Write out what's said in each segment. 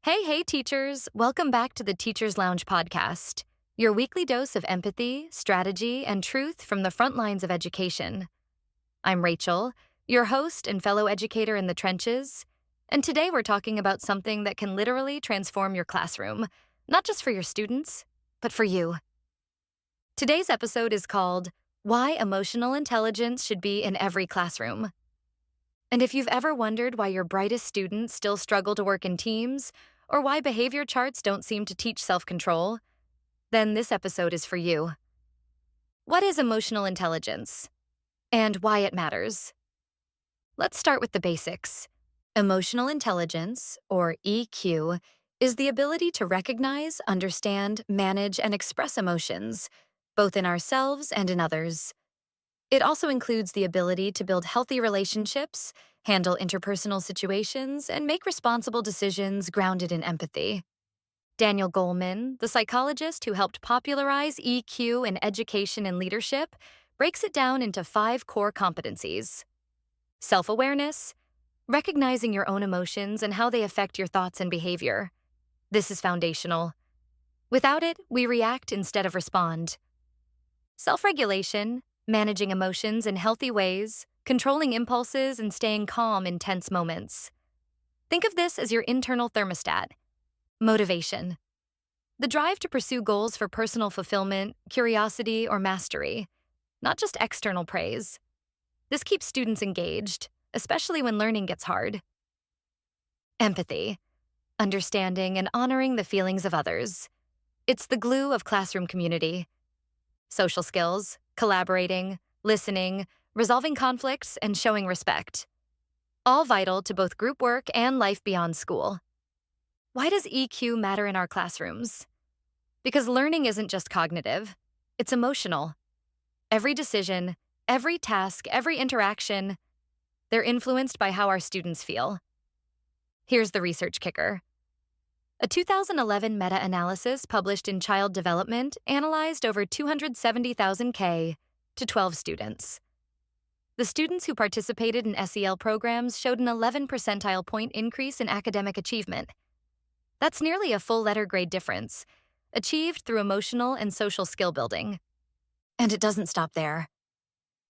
Hey, teachers! Welcome back to the Teacher's Lounge podcast, your weekly dose of empathy, strategy, and truth from the front lines of education. I'm Rachel, your host and fellow educator in the trenches, and today we're talking about something that can literally transform your classroom, not just for your students, but for you. Today's episode is called Why Emotional Intelligence Should Be in Every Classroom. And if you've ever wondered why your brightest students still struggle to work in teams, or why behavior charts don't seem to teach self-control, then this episode is for you. What is emotional intelligence? And why it matters? Let's start with the basics. Emotional intelligence, or EQ, is the ability to recognize, understand, manage, and express emotions, both in ourselves and in others. It also includes the ability to build healthy relationships, handle interpersonal situations, and make responsible decisions grounded in empathy. Daniel Goleman, the psychologist who helped popularize EQ in education and leadership, breaks it down into 5 core competencies. Self-awareness, recognizing your own emotions and how they affect your thoughts and behavior. This is foundational. Without it, we react instead of respond. Self-regulation, managing emotions in healthy ways, controlling impulses, and staying calm in tense moments. Think of this as your internal thermostat. Motivation, the drive to pursue goals for personal fulfillment, curiosity, or mastery, not just external praise. This keeps students engaged, especially when learning gets hard. Empathy, understanding and honoring the feelings of others. It's the glue of classroom community. Social skills, collaborating, listening, resolving conflicts, and showing respect. All vital to both group work and life beyond school. Why does EQ matter in our classrooms? Because learning isn't just cognitive, it's emotional. Every decision, every task, every interaction, they're influenced by how our students feel. Here's the research kicker. A 2011 meta-analysis published in Child Development analyzed over 270,000 K to 12 students. The students who participated in SEL programs showed an 11 percentile point increase in academic achievement. That's nearly a full letter grade difference, achieved through emotional and social skill building. And it doesn't stop there.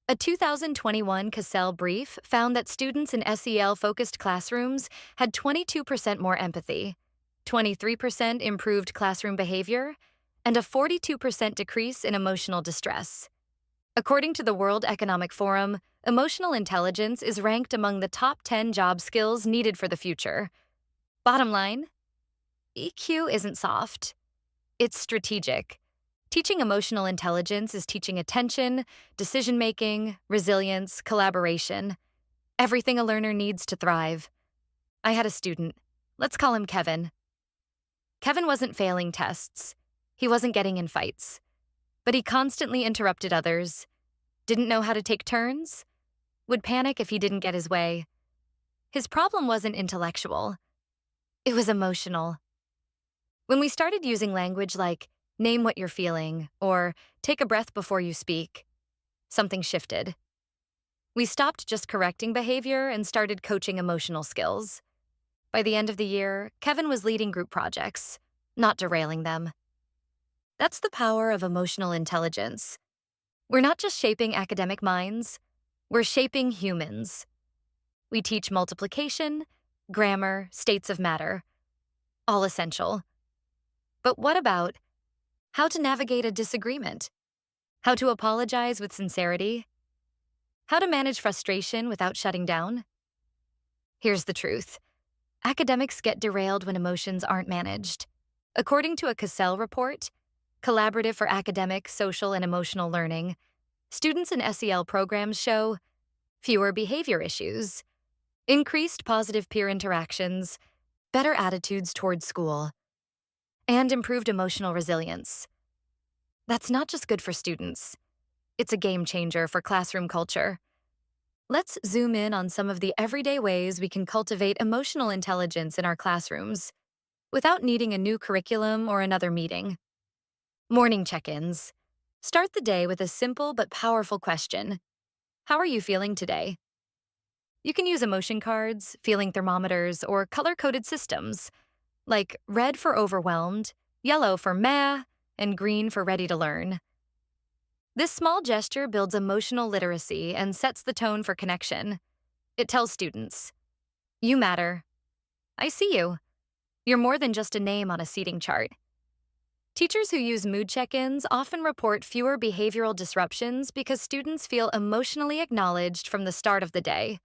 A 2021 Cassell brief found that students in SEL-focused classrooms had 22% more empathy, 23% improved classroom behavior, and a 42% decrease in emotional distress. According to the World Economic Forum, emotional intelligence is ranked among the top 10 job skills needed for the future. Bottom line, EQ isn't soft. It's strategic. Teaching emotional intelligence is teaching attention, decision-making, resilience, collaboration. Everything a learner needs to thrive. I had a student. Let's call him Kevin. Kevin wasn't failing tests. He wasn't getting in fights. But he constantly interrupted others, didn't know how to take turns, would panic if he didn't get his way. His problem wasn't intellectual. It was emotional. When we started using language like, name what you're feeling, or take a breath before you speak, something shifted. We stopped just correcting behavior and started coaching emotional skills. By the end of the year, Kevin was leading group projects, not derailing them. That's the power of emotional intelligence. We're not just shaping academic minds, we're shaping humans. We teach multiplication, grammar, states of matter, all essential. But what about how to navigate a disagreement? How to apologize with sincerity? How to manage frustration without shutting down? Here's the truth. Academics get derailed when emotions aren't managed. According to a Cassell report, Collaborative for Academic, Social, and Emotional Learning, students in SEL programs show fewer behavior issues, increased positive peer interactions, better attitudes towards school, and improved emotional resilience. That's not just good for students. It's a game changer for classroom culture. Let's zoom in on some of the everyday ways we can cultivate emotional intelligence in our classrooms without needing a new curriculum or another meeting. Morning check-ins. Start the day with a simple but powerful question. How are you feeling today? You can use emotion cards, feeling thermometers, or color-coded systems. like red for overwhelmed, yellow for meh, and green for ready to learn. This small gesture builds emotional literacy and sets the tone for connection. It tells students, "You matter. I see you. You're more than just a name on a seating chart." Teachers who use mood check-ins often report fewer behavioral disruptions because students feel emotionally acknowledged from the start of the day.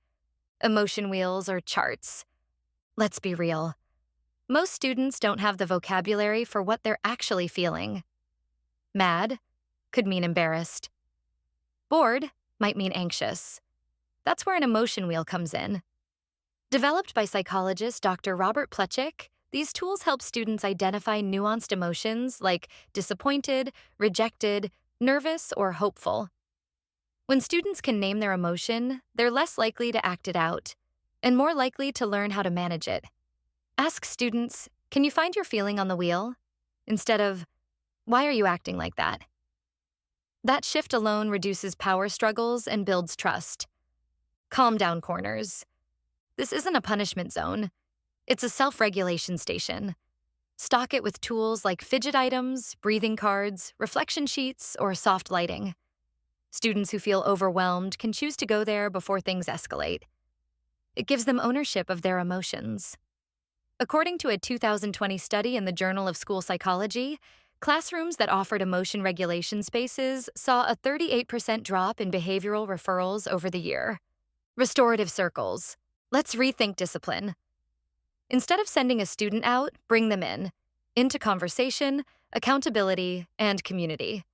Emotion wheels or charts. Let's be real. Most students don't have the vocabulary for what they're actually feeling. Mad could mean embarrassed. Bored might mean anxious. That's where an emotion wheel comes in. Developed by psychologist Dr. Robert Plutchik, these tools help students identify nuanced emotions like disappointed, rejected, nervous, or hopeful. When students can name their emotion, they're less likely to act it out and more likely to learn how to manage it. Ask students, "Can you find your feeling on the wheel?" instead of, "Why are you acting like that?" That shift alone reduces power struggles and builds trust. Calm down corners. This isn't a punishment zone. It's a self-regulation station. Stock it with tools like fidget items, breathing cards, reflection sheets, or soft lighting. Students who feel overwhelmed can choose to go there before things escalate. It gives them ownership of their emotions. According to a 2020 study in the Journal of School Psychology, classrooms that offered emotion regulation spaces saw a 38% drop in behavioral referrals over the year. Restorative circles. Let's rethink discipline. Instead of sending a student out, bring them in, into conversation, accountability, and community.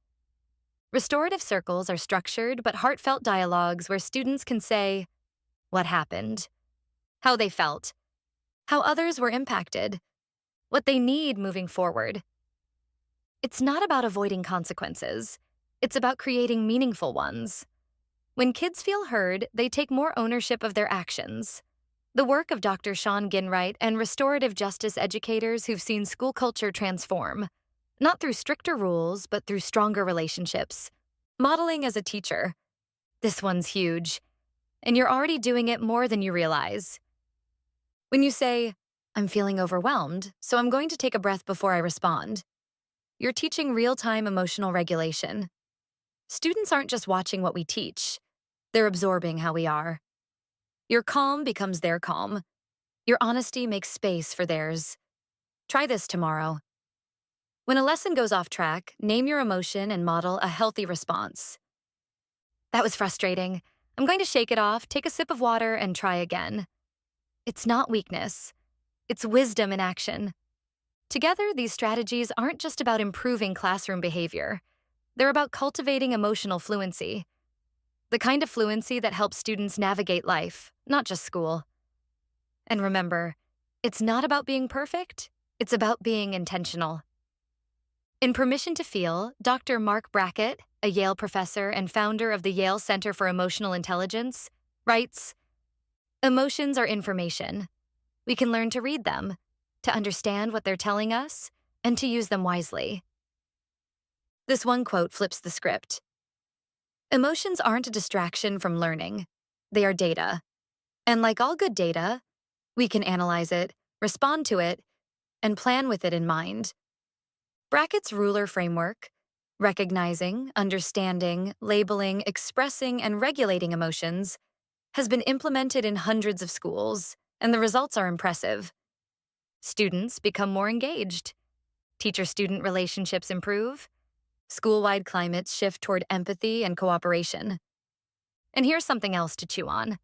Restorative circles are structured but heartfelt dialogues where students can say what happened, how they felt, how others were impacted, what they need moving forward. It's not about avoiding consequences. It's about creating meaningful ones. When kids feel heard, they take more ownership of their actions. The work of Dr. Sean Ginwright and restorative justice educators who've seen school culture transform, not through stricter rules, but through stronger relationships. Modeling as a teacher. This one's huge, and you're already doing it more than you realize. When you say, "I'm feeling overwhelmed, so I'm going to take a breath before I respond," you're teaching real-time emotional regulation. Students aren't just watching what we teach, they're absorbing how we are. Your calm becomes their calm. Your honesty makes space for theirs. Try this tomorrow. When a lesson goes off track, name your emotion and model a healthy response. "That was frustrating. I'm going to shake it off, take a sip of water, and try again." It's not weakness. It's wisdom in action. Together, these strategies aren't just about improving classroom behavior. They're about cultivating emotional fluency. The kind of fluency that helps students navigate life, not just school. And remember, it's not about being perfect, it's about being intentional. In Permission to Feel, Dr. Mark Brackett, a Yale professor and founder of the Yale Center for Emotional Intelligence, writes, "Emotions are information. We can learn to read them, to understand what they're telling us, and to use them wisely." This one quote flips the script. Emotions aren't a distraction from learning. They are data. And like all good data, we can analyze it, respond to it, and plan with it in mind. Brackett's ruler framework, recognizing, understanding, labeling, expressing, and regulating emotions, has been implemented in hundreds of schools, and the results are impressive. Students become more engaged. Teacher-student relationships improve. School-wide climates shift toward empathy and cooperation. And here's something else to chew on.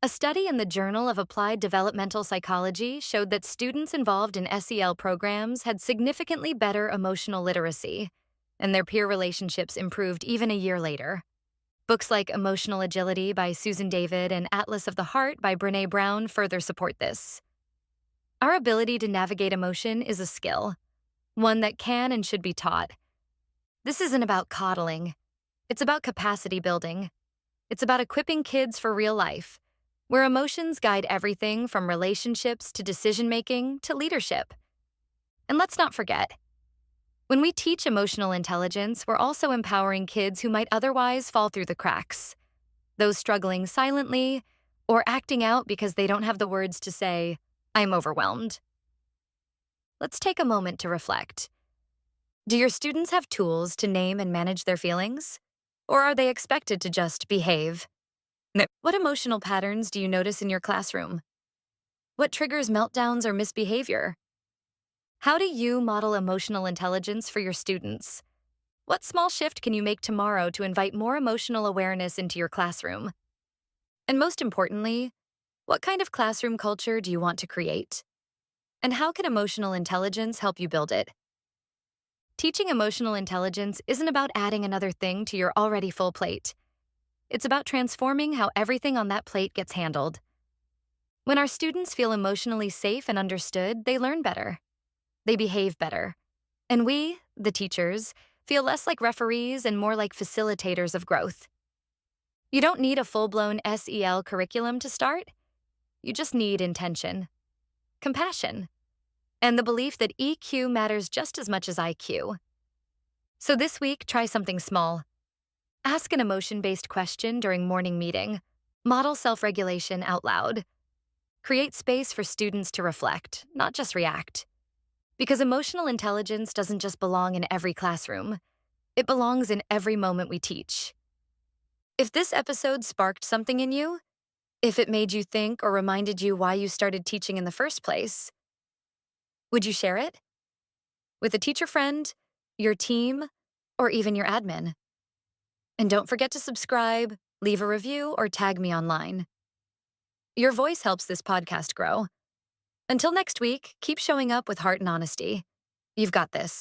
A study in the Journal of Applied Developmental Psychology showed that students involved in SEL programs had significantly better emotional literacy, and their peer relationships improved even a year later. Books like Emotional Agility by Susan David and Atlas of the Heart by Brené Brown further support this. Our ability to navigate emotion is a skill, one that can and should be taught. This isn't about coddling. It's about capacity building. It's about equipping kids for real life, where emotions guide everything from relationships to decision-making to leadership. And let's not forget, when we teach emotional intelligence, we're also empowering kids who might otherwise fall through the cracks. Those struggling silently or acting out because they don't have the words to say, "I'm overwhelmed." let's take a moment to reflect. Do your students have tools to name and manage their feelings? Or are they expected to just behave? What emotional patterns do you notice in your classroom? What triggers meltdowns or misbehavior? How do you model emotional intelligence for your students? What small shift can you make tomorrow to invite more emotional awareness into your classroom? And most importantly, what kind of classroom culture do you want to create? And how can emotional intelligence help you build it? Teaching emotional intelligence isn't about adding another thing to your already full plate. It's about transforming how everything on that plate gets handled. When our students feel emotionally safe and understood, they learn better. They behave better. And we, the teachers, feel less like referees and more like facilitators of growth. You don't need a full-blown SEL curriculum to start. You just need intention, compassion, and the belief that EQ matters just as much as IQ. So this week, try something small. Ask an emotion-based question during morning meeting. Model self-regulation out loud. Create space for students to reflect, not just react. Because emotional intelligence doesn't just belong in every classroom. It belongs in every moment we teach. If this episode sparked something in you, if it made you think or reminded you why you started teaching in the first place, would you share it? With a teacher friend, your team, or even your admin? And don't forget to subscribe, leave a review, or tag me online. Your voice helps this podcast grow. Until next week, keep showing up with heart and honesty. You've got this.